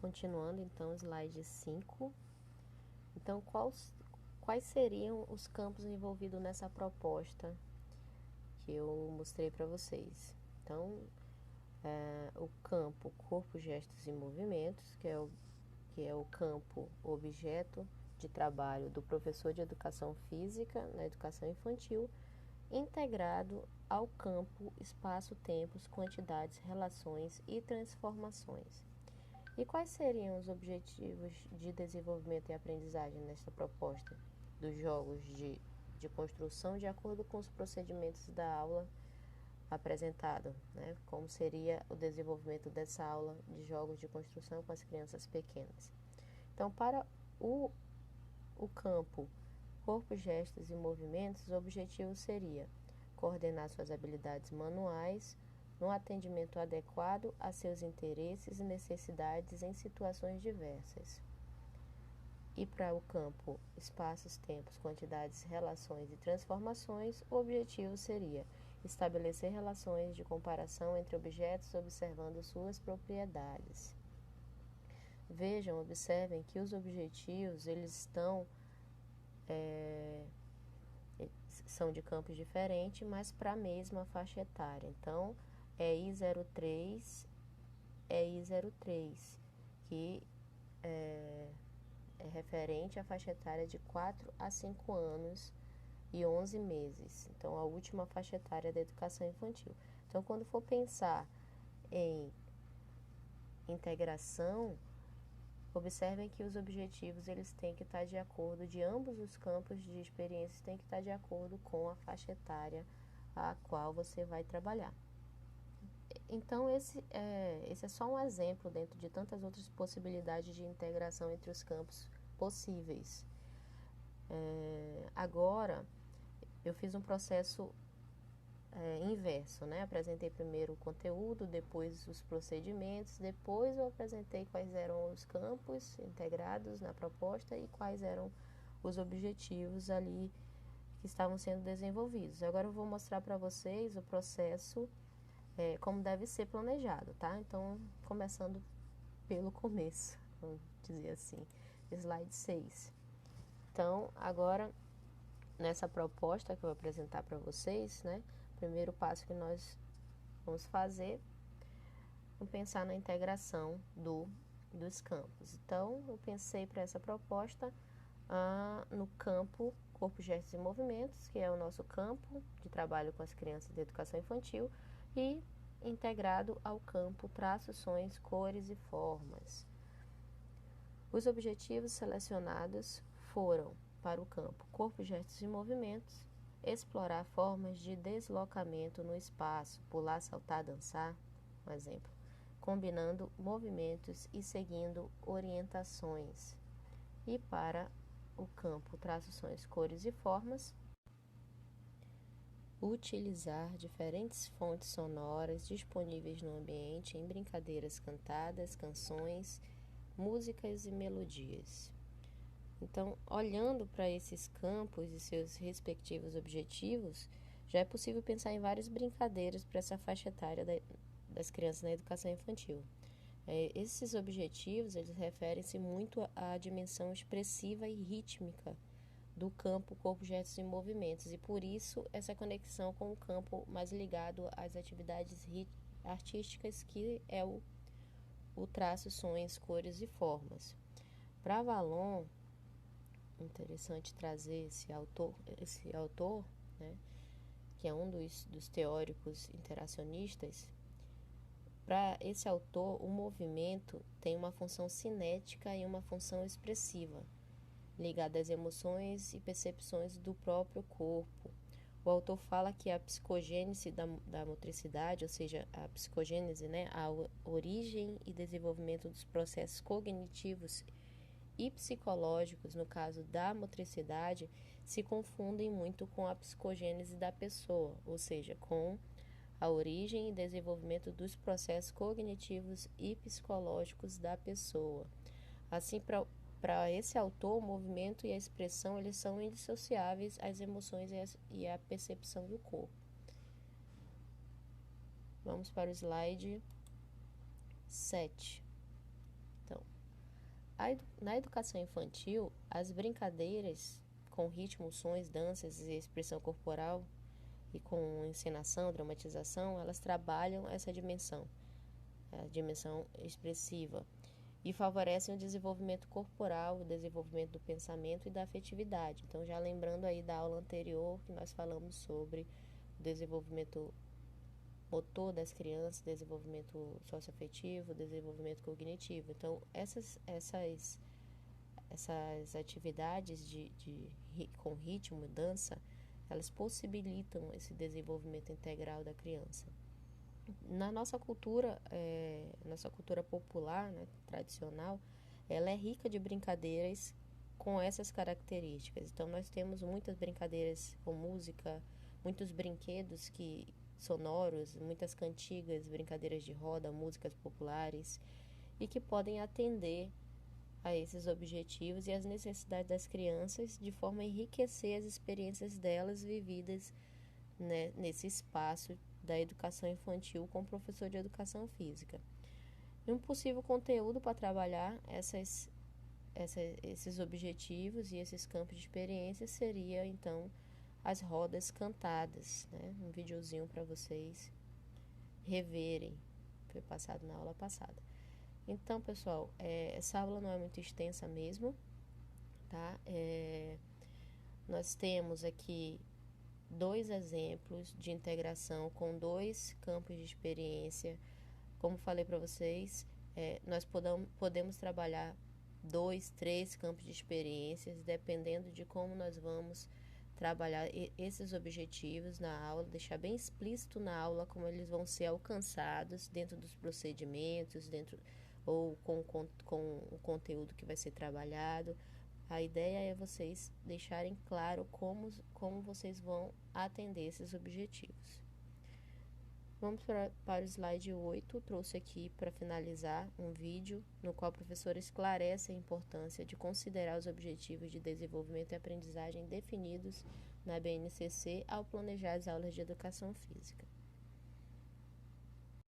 continuando, então, slide 5. Então, quais seriam os campos envolvidos nessa proposta que eu mostrei para vocês? Então, o campo corpo, gestos e movimentos, que é o campo objeto de trabalho do professor de educação física na educação infantil, integrado ao campo espaço, tempos, quantidades, relações e transformações. E quais seriam os objetivos de desenvolvimento e aprendizagem nesta proposta dos jogos de construção de acordo com os procedimentos da aula apresentado, né? Como seria o desenvolvimento dessa aula de jogos de construção com as crianças pequenas. Então, para o campo corpo, gestos e movimentos, o objetivo seria coordenar suas habilidades manuais no atendimento adequado a seus interesses e necessidades em situações diversas. E para o campo espaços, tempos, quantidades, relações e transformações, o objetivo seria estabelecer relações de comparação entre objetos observando suas propriedades. Vejam, observem que os objetivos eles são de campos diferentes, mas para a mesma faixa etária. Então, é I03, que é referente à faixa etária de 4 a 5 anos e 11 meses. Então, a última faixa etária da educação infantil. Então, quando for pensar em integração, observem que os objetivos eles têm que estar de acordo, de ambos os campos de experiências têm que estar de acordo com a faixa etária a qual você vai trabalhar. Então, esse é só um exemplo dentro de tantas outras possibilidades de integração entre os campos possíveis. Agora, eu fiz um processo inverso, né? Apresentei primeiro o conteúdo, depois os procedimentos, depois eu apresentei quais eram os campos integrados na proposta e quais eram os objetivos ali que estavam sendo desenvolvidos. Agora eu vou mostrar para vocês o processo como deve ser planejado, tá? Então, começando pelo começo, vamos dizer assim, slide 6. Então, agora, nessa proposta que eu vou apresentar para vocês, né? O primeiro passo que nós vamos fazer é pensar na integração dos campos. Então, eu pensei para essa proposta no campo corpo, gestos e movimentos, que é o nosso campo de trabalho com as crianças de educação infantil, e integrado ao campo traços, sons, cores e formas. Os objetivos selecionados foram para o campo corpo, gestos e movimentos, explorar formas de deslocamento no espaço, pular, saltar, dançar, um exemplo, combinando movimentos e seguindo orientações. E para o campo traços, sons, cores e formas, utilizar diferentes fontes sonoras disponíveis no ambiente em brincadeiras cantadas, canções, músicas e melodias. Então, olhando para esses campos e seus respectivos objetivos, já é possível pensar em várias brincadeiras para essa faixa etária das crianças na educação infantil. Esses objetivos, eles referem-se muito à dimensão expressiva e rítmica do campo corpo, gestos e movimentos, e por isso essa conexão com o campo mais ligado às atividades artísticas, que é o traço, sons, cores e formas. Para Vallon, interessante trazer esse autor, né, que é um dos teóricos interacionistas. Para esse autor, o movimento tem uma função cinética e uma função expressiva, ligada às emoções e percepções do próprio corpo. O autor fala que a psicogênese da motricidade, ou seja, a psicogênese, né, a origem e desenvolvimento dos processos cognitivos e psicológicos, no caso da motricidade, se confundem muito com a psicogênese da pessoa, ou seja, com a origem e desenvolvimento dos processos cognitivos e psicológicos da pessoa. Assim, para esse autor, o movimento e a expressão eles são indissociáveis às emoções e à percepção do corpo. Vamos para o slide 7. Então, Na educação infantil, as brincadeiras com ritmo, sons, danças e expressão corporal e com encenação, dramatização, elas trabalham essa dimensão, a dimensão expressiva, e favorecem o desenvolvimento corporal, o desenvolvimento do pensamento e da afetividade. Então, já lembrando aí da aula anterior que nós falamos sobre o desenvolvimento motor das crianças, desenvolvimento socioafetivo, desenvolvimento cognitivo. Então, essas atividades com ritmo, dança, elas possibilitam esse desenvolvimento integral da criança. Na nossa cultura popular, né, tradicional, ela é rica de brincadeiras com essas características. Então, nós temos muitas brincadeiras com música, muitos brinquedos sonoros, muitas cantigas, brincadeiras de roda, músicas populares, e que podem atender a esses objetivos e as necessidades das crianças de forma a enriquecer as experiências delas vividas, né, nesse espaço da educação infantil com o professor de educação física. E um possível conteúdo para trabalhar esses objetivos e esses campos de experiência seria, então, as rodas cantadas, né? Um videozinho para vocês reverem, foi passado na aula passada. Então, pessoal, essa aula não é muito extensa mesmo, tá? Nós temos aqui 2 exemplos de integração com 2 campos de experiência. Como falei para vocês, nós podemos trabalhar 2, 3 campos de experiências, dependendo de como nós vamos trabalhar esses objetivos na aula, deixar bem explícito na aula como eles vão ser alcançados dentro dos procedimentos, ou com o conteúdo que vai ser trabalhado. A ideia é vocês deixarem claro como vocês vão atender esses objetivos. Vamos para o slide 8, trouxe aqui para finalizar um vídeo no qual a professora esclarece a importância de considerar os objetivos de desenvolvimento e aprendizagem definidos na BNCC ao planejar as aulas de educação física.